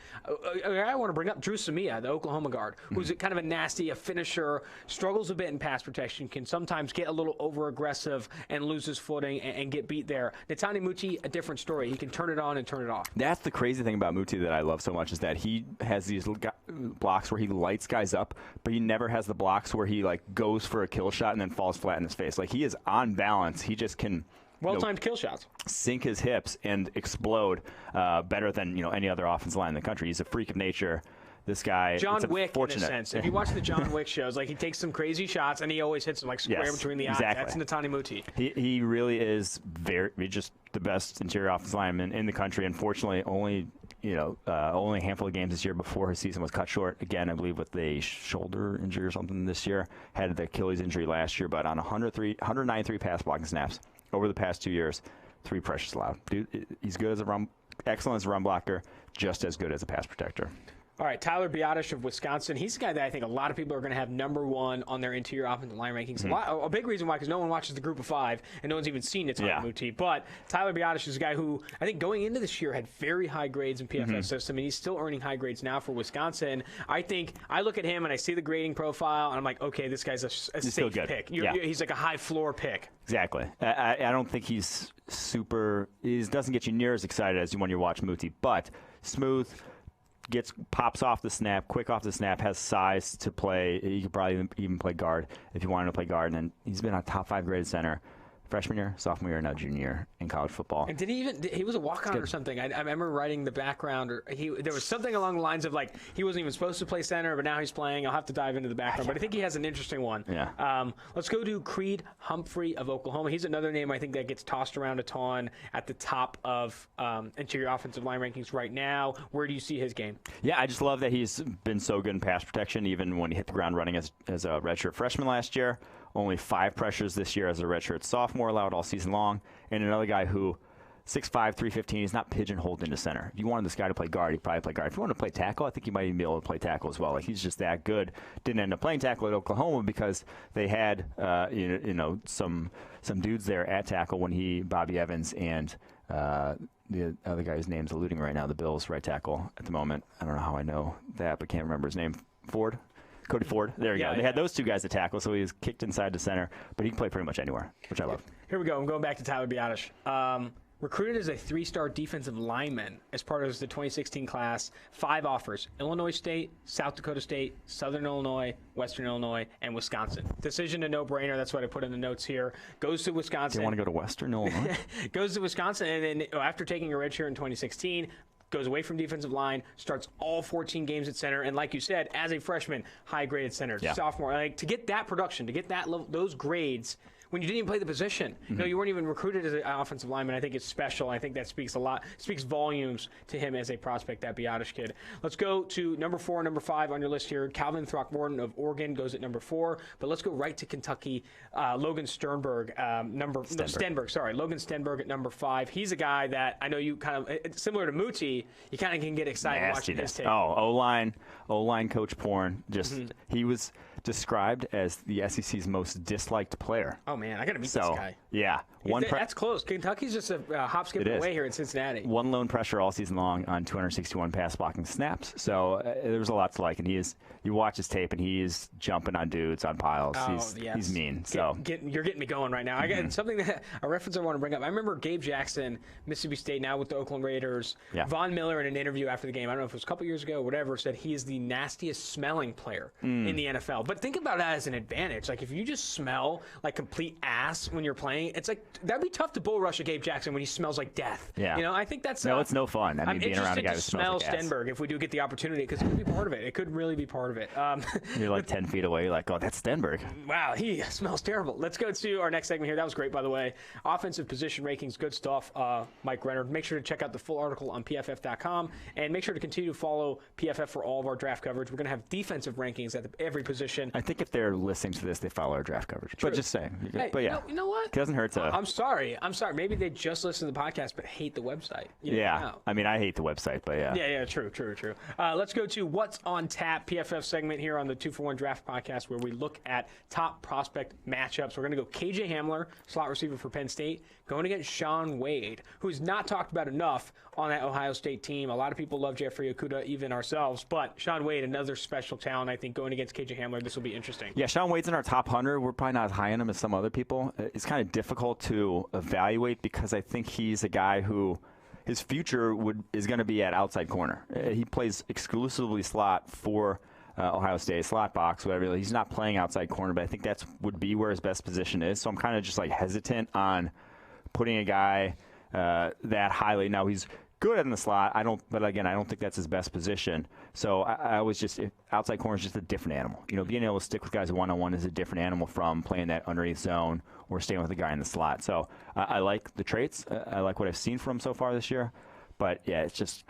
[SPEAKER 1] I want to bring up Drew Samia, the Oklahoma guard, who's kind of a nasty, a finisher, struggles a bit in pass protection, can sometimes get a little over-aggressive and lose his footing and get beat there. Netani Muti, a different story. He can turn it on and turn it off.
[SPEAKER 2] That's the crazy thing about Muti that I love so much, is that he has these blocks where he lights guys up, but he never has the blocks where he goes for a kill shot and then falls flat in his face. He is on balance. He just can
[SPEAKER 1] well-timed kill shots,
[SPEAKER 2] sink his hips and explode better than any other offensive line in the country. He's a freak of nature. This guy,
[SPEAKER 1] John Wick, in a sense. If you watch the John Wick shows, he takes some crazy shots and he always hits them square between the eyes. That's Netani Muti.
[SPEAKER 2] He really is just the best interior offensive lineman in the country. Unfortunately, only a handful of games this year before his season was cut short. Again, I believe with a shoulder injury or something this year. Had the Achilles injury last year, but on 193 pass blocking snaps over the past 2 years, 3 pressures allowed. Dude, he's good as excellent as a run blocker, just as good as a pass protector.
[SPEAKER 1] All right, Tyler Biadasz of Wisconsin. He's a guy that I think a lot of people are going to have number 1 on their interior offensive line rankings. A big reason why, because no one watches the Group of 5, and no one's even seen Netani Muti. But Tyler Biadasz is a guy who I think going into this year had very high grades in PFF system, and he's still earning high grades now for Wisconsin. I think I look at him and I see the grading profile, and I'm like, okay, this guy's a safe pick. He's like a high floor pick.
[SPEAKER 2] Exactly. I don't think he's super. He doesn't get you near as excited as when you watch Muti, but smooth. Pops off the snap, quick off the snap, has size to play. He could probably even play guard if you wanted to play guard. And he's been a top 5 graded center freshman year, sophomore year, now junior year in college football.
[SPEAKER 1] And he was a walk-on or something. I remember writing the background, or there was something along the lines of he wasn't even supposed to play center, but now he's playing. I'll have to dive into the background, but I think he has an interesting one.
[SPEAKER 2] Yeah.
[SPEAKER 1] Let's go to Creed Humphrey of Oklahoma. He's another name I think that gets tossed around a ton at the top of interior offensive line rankings right now. Where do you see his game?
[SPEAKER 2] Yeah, I just love that he's been so good in pass protection, even when he hit the ground running as a redshirt freshman last year. Only 5 pressures this year as a redshirt sophomore allowed all season long. And another guy who 6'5", 315. He's not pigeonholed into center. If you wanted this guy to play guard, he'd probably play guard. If you want to play tackle, I think he might even be able to play tackle as well. Like, he's just that good. Didn't end up playing tackle at Oklahoma because they had some dudes there at tackle when Bobby Evans and the other guy whose name's eluding right now, the Bills right tackle at the moment. I don't know how I know that, but can't remember his name. Cody Ford. There you go. They had those two guys at tackle, so he was kicked inside to center, but he can play pretty much anywhere, which I love.
[SPEAKER 1] Here we go. I'm going back to Tyler Biadasz. Recruited as a 3-star defensive lineman as part of the 2016 class. 5 offers: Illinois State, South Dakota State, Southern Illinois, Western Illinois, and Wisconsin. Decision a no-brainer. That's what I put in the notes here. Goes to Wisconsin.
[SPEAKER 2] Do you want to go to Western Illinois?
[SPEAKER 1] Goes to Wisconsin, and then after taking a redshirt in 2016, goes away from defensive line, starts all 14 games at center, and like you said, as a freshman, high-graded center.
[SPEAKER 2] Yeah.
[SPEAKER 1] Sophomore. Like, to get that production, to get that those grades when you didn't even play the position. You weren't even recruited as an offensive lineman. I think it's special. I think that speaks volumes to him as a prospect, that Biadasz kid. Let's go to number 4 and number 5 on your list here. Calvin Throckmorton of Oregon goes at number 4, but let's go right to Kentucky. Logan Stenberg, Logan Stenberg at number 5. He's a guy that I know you kind of, similar to Muti, you kind of can get excited watching his tape.
[SPEAKER 2] O-line coach Porn, he was described as the SEC's most disliked player.
[SPEAKER 1] Oh man, I got to meet this guy.
[SPEAKER 2] Yeah,
[SPEAKER 1] that's close. Kentucky's just a hop, skip away here in Cincinnati.
[SPEAKER 2] One lone pressure all season long on 261 pass blocking snaps. So there's a lot to like, and you watch his tape, and he is jumping on dudes, on piles. He's mean.
[SPEAKER 1] You're getting me going right now. I got something a reference I want to bring up. I remember Gabe Jackson, Mississippi State, now with the Oakland Raiders. Yeah. Von Miller in an interview after the game, I don't know if it was a couple years ago or whatever, said he is the nastiest smelling player in the NFL. But think about that as an advantage. Like, if you just smell like complete ass when you're playing, it's like that'd be tough to bull rush a Gabe Jackson when he smells like death.
[SPEAKER 2] Yeah.
[SPEAKER 1] I think that's
[SPEAKER 2] it's no fun. I mean, being around a guy who smells like
[SPEAKER 1] Stenberg if we do get the opportunity, because it could be part of it. It could really be part of it.
[SPEAKER 2] You're like 10 feet away. You're like, oh, that's Stenberg.
[SPEAKER 1] Wow, he smells terrible. Let's go to our next segment here. That was great, by the way. Offensive position rankings, good stuff. Mike Renner. Make sure to check out the full article on PFF.com, and make sure to continue to follow PFF for all of our draft coverage. We're going to have defensive rankings at every position.
[SPEAKER 2] I think if they're listening to this, they follow our draft coverage. True. But just saying.
[SPEAKER 1] Hey,
[SPEAKER 2] but yeah,
[SPEAKER 1] you know what?
[SPEAKER 2] It doesn't hurt to.
[SPEAKER 1] I'm sorry. Maybe they just listen to the podcast but hate the website.
[SPEAKER 2] I mean, I hate the website, but yeah.
[SPEAKER 1] Yeah, true. Let's go to What's on Tap, PFF segment here on the 2-for-1 Draft Podcast, where we look at top prospect matchups. We're going to go KJ Hamler, slot receiver for Penn State, going against Shaun Wade, who's not talked about enough on that Ohio State team. A lot of people love Jeffrey Okudah, even ourselves, but Shaun Wade, another special talent. I think going against KJ Hamler, this will be interesting.
[SPEAKER 2] Yeah, Shaun Wade's in our top 100. We're probably not as high on him as some other people. It's kind of difficult to evaluate because I think he's a guy who his future is going to be at outside corner. He plays exclusively slot for Ohio State, slot box, whatever. He's not playing outside corner, but I think would be where his best position is. So I'm kind of just like hesitant on putting a guy that highly. Now he's good in the slot. But again, I don't think that's his best position. So I was outside corner is just a different animal. Being able to stick with guys one-on-one is a different animal from playing that underneath zone or staying with a guy in the slot. So I like the traits. I like what I've seen from him so far this year. But yeah, it's just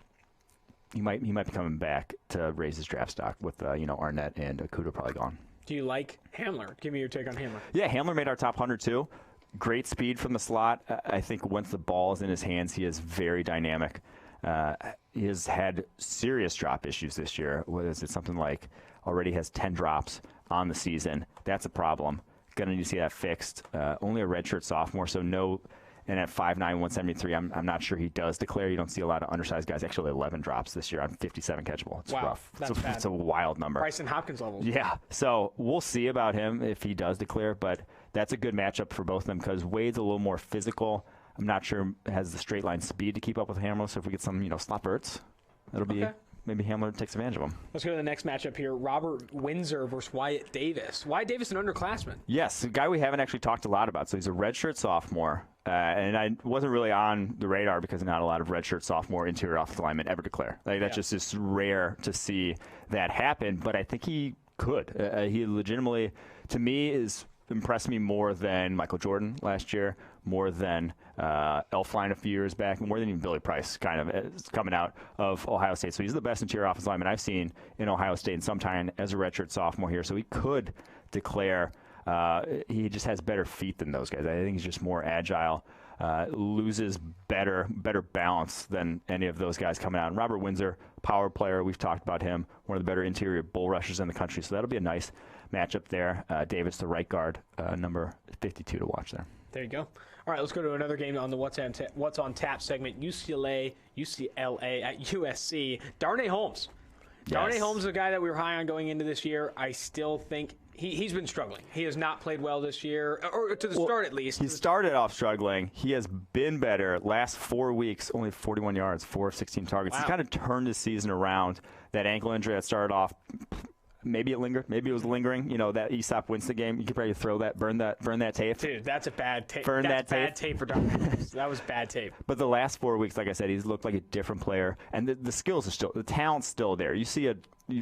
[SPEAKER 2] he might be coming back to raise his draft stock with Arnett and Okudah probably gone. Do you like Hamler? Give me your take on Hamler. Yeah, Hamler made our top 100 too. Great speed from the slot. I think once the ball is in his hands, he is very dynamic. He has had serious drop issues this year. What is it? Something like already has 10 drops on the season. That's a problem. Going to need to see that fixed. Only a redshirt sophomore, so no. And at 5'9", 173, I'm not sure he does declare. You don't see a lot of undersized guys. Actually, 11 drops this year on 57 catchable. It's rough. It's a wild number. Bryson Hopkins levels. Yeah. So we'll see about him if he does declare, but that's a good matchup for both of them because Wade's a little more physical. I'm not sure has the straight line speed to keep up with Hamler. So if we get some, slot bursts, that'll be maybe Hamler takes advantage of him. Let's go to the next matchup here. Robert Windsor versus Wyatt Davis. Wyatt Davis, an underclassman. Yes, a guy we haven't actually talked a lot about. So he's a redshirt sophomore. And I wasn't really on the radar because not a lot of redshirt sophomore interior offensive linemen ever declare. That's just is rare to see that happen. But I think he could. He legitimately, to me, is impressed me more than Michael Jordan last year, more than Elflein a few years back, more than even Billy Price kind of coming out of Ohio State. So he's the best interior offensive lineman I've seen in Ohio State in some time as a redshirt sophomore here. So he could declare. He just has better feet than those guys. I think he's just more agile. loses better balance than any of those guys coming out. And Robert Windsor, power player, we've talked about him, one of the better interior bull rushers in the country. So that'll be a nice matchup there. Davis, the right guard, number 52 to watch there.
[SPEAKER 1] There you go. All right, let's go to another game on the What's on Tap segment. UCLA at USC. Darnay Holmes.
[SPEAKER 2] Yes.
[SPEAKER 1] Darnay Holmes is a guy that we were high on going into this year. I still think he's been struggling. He has not played well this year, or to the start at least.
[SPEAKER 2] He started off struggling. He has been better. Last 4 weeks, only 41 yards, 4 of 16 targets.
[SPEAKER 1] Wow.
[SPEAKER 2] He's kind of turned his season around. That ankle injury that started off, maybe it lingered. Maybe it was lingering. You know, that Aesop Winston game. You could probably throw that, burn that tape.
[SPEAKER 1] Dude, that's a bad tape.
[SPEAKER 2] Burn
[SPEAKER 1] that's
[SPEAKER 2] that tape.
[SPEAKER 1] bad tape for Darnay Holmes. That was bad tape.
[SPEAKER 2] But the last 4 weeks, like I said, he's looked like a different player, and the skills are still, the talent's still there. You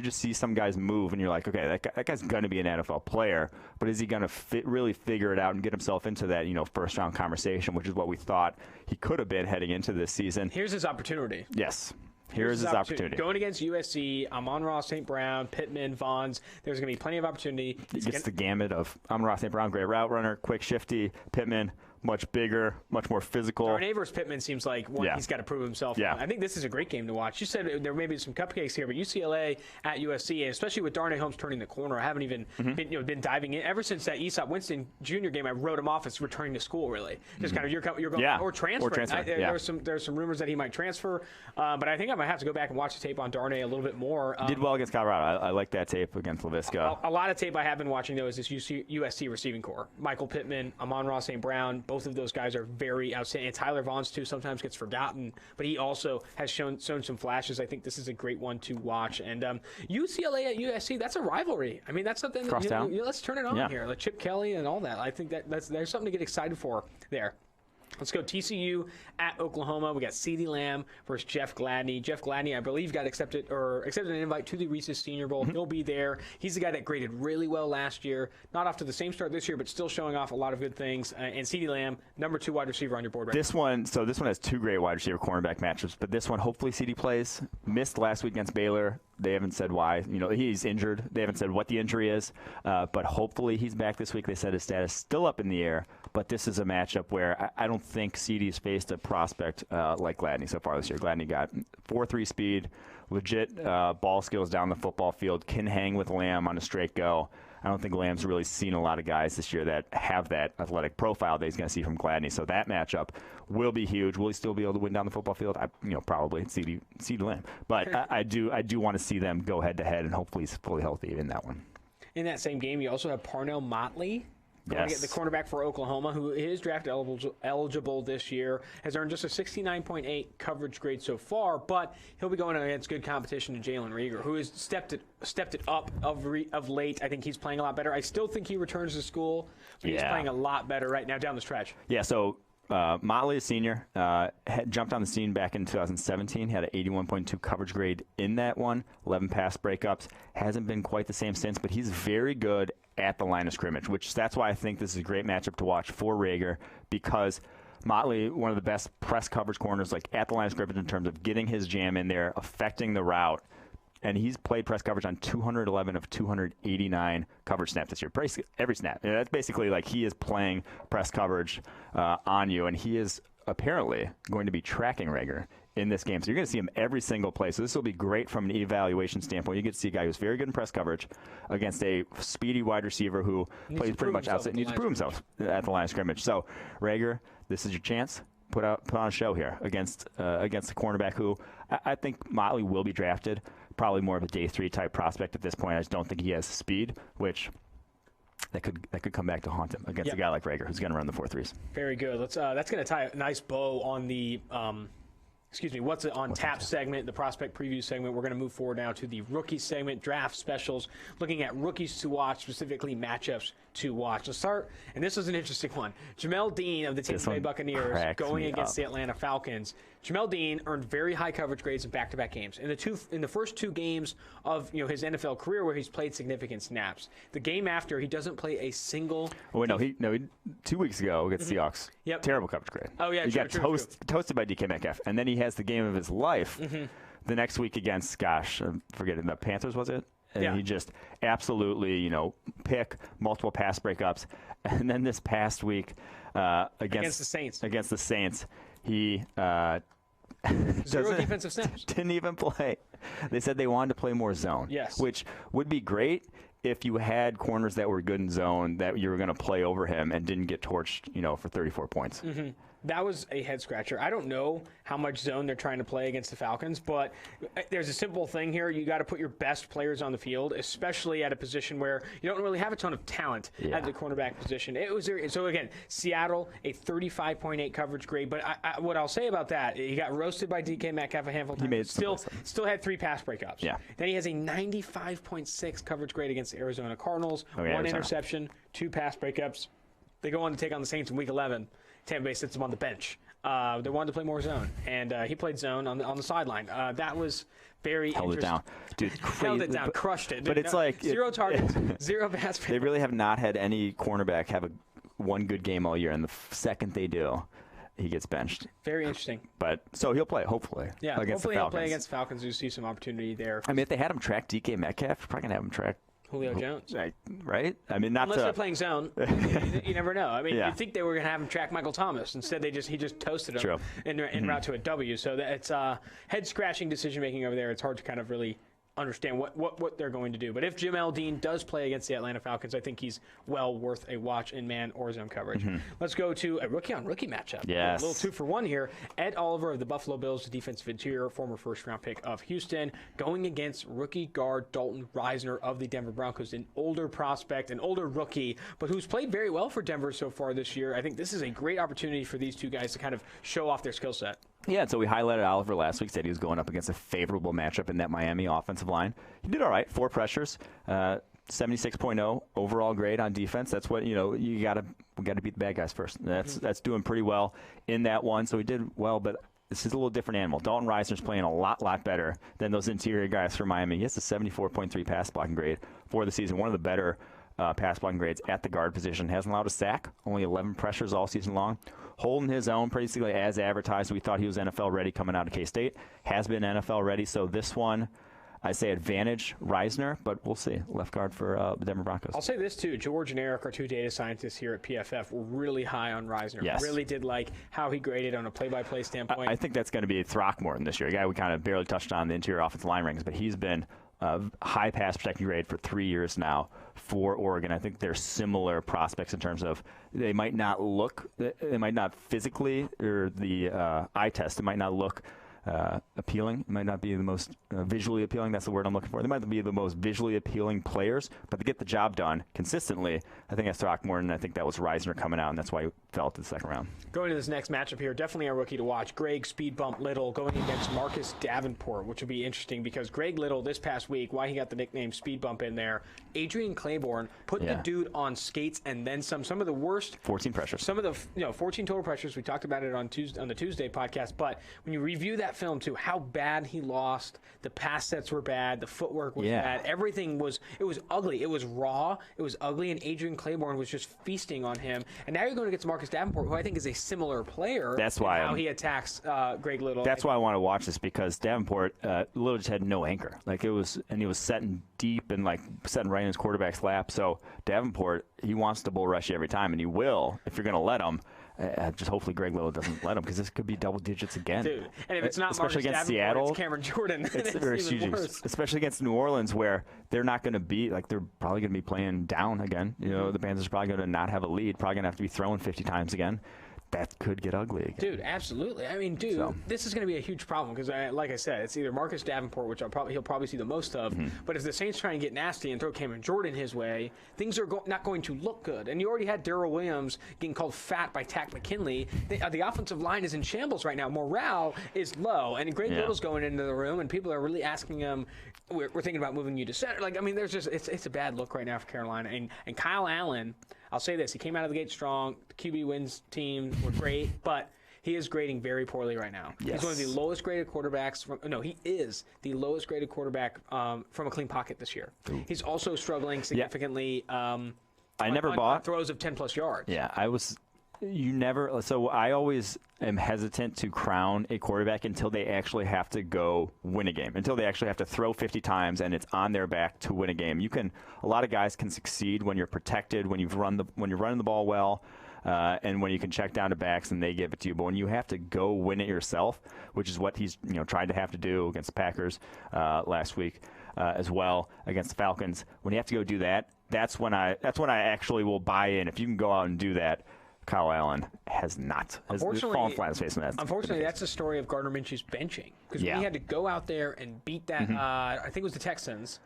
[SPEAKER 2] just see some guys move, and you're like, okay, that guy's going to be an NFL player, but is he going to really figure it out and get himself into that, first round conversation, which is what we thought he could have been heading into this season.
[SPEAKER 1] Here's his opportunity.
[SPEAKER 2] Yes. Here's his opportunity.
[SPEAKER 1] Going against USC, Amon-Ra St. Brown, Pittman, Vaughns, there's going to be plenty of opportunity.
[SPEAKER 2] He gets the gamut of Amon-Ra St. Brown, great route runner, quick, shifty. Pittman, much bigger, much more physical.
[SPEAKER 1] Darnay versus Pittman seems like one he's got to prove himself.
[SPEAKER 2] Yeah.
[SPEAKER 1] I think this is a great game to watch. You said there may be some cupcakes here, but UCLA at USC, and especially with Darnay Holmes turning the corner, I haven't even been diving in. Ever since that Aesop Winston Jr. game, I wrote him off as returning to school, really. Just kind of you're going or transferring. There's some rumors that he might transfer, but I think I might have to go back and watch the tape on Darnay a little bit more.
[SPEAKER 2] Did well against Colorado. I like that tape against LaVisca.
[SPEAKER 1] A lot of tape I have been watching, though, is this USC receiving core. Michael Pittman, Amon-Ra St. Brown, both of those guys are very outstanding. And Tyler Vaughns, too, sometimes gets forgotten, but he also has shown some flashes. I think this is a great one to watch. And UCLA at USC, that's a rivalry. I mean, that's something that, let's turn it on here. Like Chip Kelly and all that. I think there's something to get excited for there. Let's go TCU at Oklahoma. We got CeeDee Lamb versus Jeff Gladney. Jeff Gladney, I believe, got accepted an invite to the Reese's Senior Bowl. He'll be there. He's the guy that graded really well last year. Not off to the same start this year, but still showing off a lot of good things. And CeeDee Lamb, number 2 wide receiver on your board right now.
[SPEAKER 2] This one has 2 great wide receiver cornerback matchups, but this one, hopefully CeeDee plays. Missed last week against Baylor. They haven't said why. He's injured. They haven't said what the injury is, but hopefully he's back this week. They said his status is still up in the air, but this is a matchup where I don't think CeeDee's faced a prospect like Gladney so far this year. Gladney got 4.3 speed, legit ball skills down the football field, can hang with Lamb on a straight go. I don't think Lamb's really seen a lot of guys this year that have that athletic profile that he's going to see from Gladney. So that matchup will be huge. Will he still be able to win down the football field? Probably. CeeDee Lamb. But I do want to see them go head to head, and hopefully he's fully healthy in that one.
[SPEAKER 1] In that same game, you also have Parnell Motley. Going to get the cornerback for Oklahoma, who is draft eligible this year, has earned just a 69.8 coverage grade so far, but he'll be going against good competition to Jalen Reagor, who has stepped it up of late. I think he's playing a lot better. I still think he returns to school, but he's playing a lot better right now down the stretch. Yeah,
[SPEAKER 2] so Motley, a senior, had jumped on the scene back in 2017, had an 81.2 coverage grade in that one, 11 pass breakups. Hasn't been quite the same since, but he's very good at the line of scrimmage, that's why I think this is a great matchup to watch for Reagor, because Motley, one of the best press coverage corners, like at the line of scrimmage in terms of getting his jam in there, affecting the route. And he's played press coverage on 211 of 289 coverage snaps this year. Every snap. That's basically like he is playing press coverage on you, and he is apparently going to be tracking Reagor in this game. So you're going to see him every single play. So this will be great from an evaluation standpoint. You get to see a guy who's very good in press coverage against a speedy wide receiver who plays pretty much outside. Needs to prove himself at the line of scrimmage. So Reagor, this is your chance. Put on a show here against the cornerback who I think Motley will be drafted. Probably more of a day 3 type prospect at this point. I just don't think he has speed, which that could come back to haunt him against a guy like Reagor who's going to run the 4.3s.
[SPEAKER 1] Very good. That's going to tie a nice bow on the what's on tap segment, the prospect preview segment. We're going to move forward now to the rookie segment, draft specials, looking at rookies to watch, specifically matchups to watch. Let's start, and this is an interesting one. Jamel Dean of the Tampa Bay Buccaneers going against the Atlanta Falcons. Jamel Dean earned very high coverage grades in back-to-back games. In the first 2 games of his NFL career where he's played significant snaps. The game after, he doesn't play a single.
[SPEAKER 2] Oh wait, he 2 weeks ago against Seahawks.
[SPEAKER 1] Yep.
[SPEAKER 2] Terrible coverage grade.
[SPEAKER 1] Oh yeah,
[SPEAKER 2] he got toasted by DK Metcalf, and then he has the game of his life the next week against, I'm forgetting, the Panthers, was it? And he just absolutely, pick multiple pass breakups. And then this past week against the Saints, he
[SPEAKER 1] zero defensive snaps.
[SPEAKER 2] Didn't even play. They said they wanted to play more zone.
[SPEAKER 1] Yes.
[SPEAKER 2] Which would be great if you had corners that were good in zone that you were going to play over him and didn't get torched, for 34 points.
[SPEAKER 1] Mm-hmm. That was a head scratcher. I don't know how much zone they're trying to play against the Falcons, but there's a simple thing here. You got to put your best players on the field, especially at a position where you don't really have a ton of talent at the cornerback position. So again, Seattle, a 35.8 coverage grade. But what I'll say about that, he got roasted by DK Metcalf a handful of times. Still had 3 pass breakups.
[SPEAKER 2] Yeah.
[SPEAKER 1] Then he has a 95.6 coverage grade against the Arizona Cardinals. 1 interception, 2 pass breakups. They go on to take on the Saints in Week 11. Tampa Bay sits him on the bench. They wanted to play more zone, and he played zone on the sideline. That was very
[SPEAKER 2] Held it down. Dude,
[SPEAKER 1] held it down, crushed it.
[SPEAKER 2] But it's like
[SPEAKER 1] 0 targets, 0 pass.
[SPEAKER 2] They really have not had any cornerback have one good game all year, and the second they do, he gets benched.
[SPEAKER 1] Very interesting.
[SPEAKER 2] But so he'll play, hopefully.
[SPEAKER 1] Yeah,
[SPEAKER 2] against
[SPEAKER 1] hopefully
[SPEAKER 2] the
[SPEAKER 1] he'll play against the Falcons. You see some opportunity there.
[SPEAKER 2] I mean, if they had him track DK Metcalf, probably gonna have him track
[SPEAKER 1] Julio Jones.
[SPEAKER 2] Right? I mean, not
[SPEAKER 1] unless they're playing zone. You never know. I mean,
[SPEAKER 2] Yeah.
[SPEAKER 1] you'd think they were going to have him track Michael Thomas. Instead, he just toasted him en route to a W. So it's head-scratching decision-making over there. It's hard to kind of really understand what they're going to do. But if Jamel Dean does play against the Atlanta Falcons, I think he's well worth a watch in man or zone coverage. Let's go to a rookie-on-rookie matchup.
[SPEAKER 2] Yes.
[SPEAKER 1] A little 2-for-1 here. Ed Oliver of the Buffalo Bills, the defensive interior, former first-round pick of Houston, going against rookie guard Dalton Risner of the Denver Broncos, an older prospect, an older rookie, but who's played very well for Denver so far this year. I think this is a great opportunity for these two guys to kind of show off their skill set.
[SPEAKER 2] Yeah, so we highlighted Oliver last week, said he was going up against a favorable matchup in that Miami offensive line. He did all right, 4 pressures, 76.0 overall grade on defense. That's what, we got to beat the bad guys first. That's doing pretty well in that one. So he did well, but this is a little different animal. Dalton Risner's playing a lot better than those interior guys for Miami. He has a 74.3 pass blocking grade for the season, one of the better pass blocking grades at the guard position. Hasn't allowed a sack, only 11 pressures all season long. Holding his own basically as advertised. We thought he was NFL ready coming out of K-State. Has been NFL ready. So this one, I say advantage Risner, but we'll see. Left guard for the Denver Broncos.
[SPEAKER 1] I'll say this too. George and Eric, our 2 data scientists here at PFF, were really high on Risner.
[SPEAKER 2] Yes.
[SPEAKER 1] Really did like how he graded on a play-by-play standpoint.
[SPEAKER 2] I think that's going to be Throckmorton this year. A guy we kind of barely touched on the interior offensive line rings, but he's been high pass protecting grade for 3 years now for Oregon. I think they're similar prospects in terms of they might not physically, or the eye test, it might not look appealing. It might not be the most visually appealing. That's the word I'm looking for. They might be the most visually appealing players, but to get the job done consistently, I think that's Throckmorton. I think that was Risner coming out, and that's why he fell to the second round.
[SPEAKER 1] Going to this next matchup here, definitely a rookie to watch. Greg Speed Bump Little going against Marcus Davenport, which will be interesting because Greg Little this past week, why he got the nickname Speed Bump in there, Adrian Claiborne put the dude on skates and then some. Some of the worst.
[SPEAKER 2] 14 pressures.
[SPEAKER 1] Some of the 14 total pressures. We talked about it on the Tuesday podcast, but when you review that film too, how bad he lost, the pass sets were bad, the footwork was bad, everything was ugly. It was raw, it was ugly, and Adrian Claiborne was just feasting on him. And now you're going against Marcus Davenport, who I think is a similar player.
[SPEAKER 2] That's why
[SPEAKER 1] how he attacks Greg Little.
[SPEAKER 2] That's why I want to watch this, because Davenport Little just had no anchor. He was setting deep and setting right in his quarterback's lap. So Davenport, he wants to bull rush you every time, and he will if you're going to let him. Just hopefully Greg Little doesn't let him, because this could be double digits again.
[SPEAKER 1] Dude, and if it's not
[SPEAKER 2] especially
[SPEAKER 1] Marcus
[SPEAKER 2] against
[SPEAKER 1] Davenport,
[SPEAKER 2] Seattle,
[SPEAKER 1] it's Cameron Jordan.
[SPEAKER 2] It's very
[SPEAKER 1] even worse.
[SPEAKER 2] Especially against New Orleans, where they're not going to be they're probably going to be playing down again. The Panthers are probably going to not have a lead. Probably going to have to be throwing 50 times again. That could get ugly again.
[SPEAKER 1] Dude, absolutely. I mean, this is going to be a huge problem because, like I said, it's either Marcus Davenport, which he'll probably see the most of, but if the Saints try and get nasty and throw Cameron Jordan his way, things are not going to look good. And you already had Darrell Williams getting called fat by Tack McKinley. The offensive line is in shambles right now. Morale is low, and Greg Little's going into the room, and people are really asking him, we're thinking about moving you to center. There's just it's a bad look right now for Carolina. And Kyle Allen, I'll say this, he came out of the gate strong. The QB wins team were great, but he is grading very poorly right now.
[SPEAKER 2] Yes.
[SPEAKER 1] He's one of the lowest graded quarterbacks. He is the lowest graded quarterback from a clean pocket this year.
[SPEAKER 2] Ooh.
[SPEAKER 1] He's also struggling significantly
[SPEAKER 2] I never bought
[SPEAKER 1] throws of 10-plus yards.
[SPEAKER 2] Yeah, I was You never. So I always am hesitant to crown a quarterback until they actually have to go win a game, until they actually have to throw 50 times and it's on their back to win a game. A lot of guys can succeed when you're protected, when you're running the ball well, and when you can check down to backs and they give it to you. But when you have to go win it yourself, which is what he's tried to have to do against the Packers last week, as well against the Falcons, when you have to go do that, that's when I actually will buy in. If you can go out and do that. Kyle Allen has not. Has fallen flat on his face.
[SPEAKER 1] Unfortunately, that's the story of Gardner Minshew's benching. Because when he had to go out there and beat that, I think it was the Texans,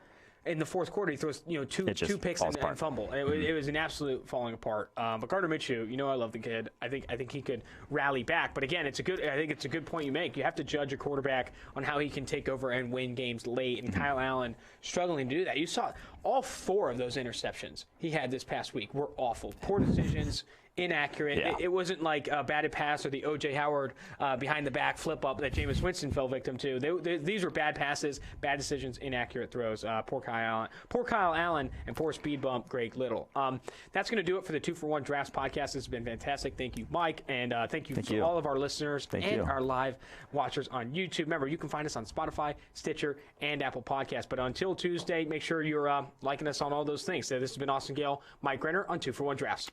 [SPEAKER 1] in the fourth quarter, he throws two picks and fumble. And it was an absolute falling apart. But Gardner Minshew, I love the kid. I think he could rally back. But again, I think it's a good point you make. You have to judge a quarterback on how he can take over and win games late. And Kyle Allen struggling to do that. You saw all 4 of those interceptions he had this past week were awful. Poor decisions. Inaccurate.
[SPEAKER 2] Yeah.
[SPEAKER 1] It wasn't like a batted pass or the O.J. Howard behind the back flip up that Jameis Winston fell victim to. These were bad passes, bad decisions, inaccurate throws. Poor Kyle Allen, and poor speed bump Greg Little. That's going to do it for the 2-for-1 Drafts podcast. This has been fantastic. Thank you, Mike, and thank you to all of our listeners our live watchers on YouTube. Remember, you can find us on Spotify, Stitcher, and Apple Podcasts. But until Tuesday, make sure you're liking us on all those things. So this has been Austin Gayle, Mike Renner on 2-for-1 Drafts.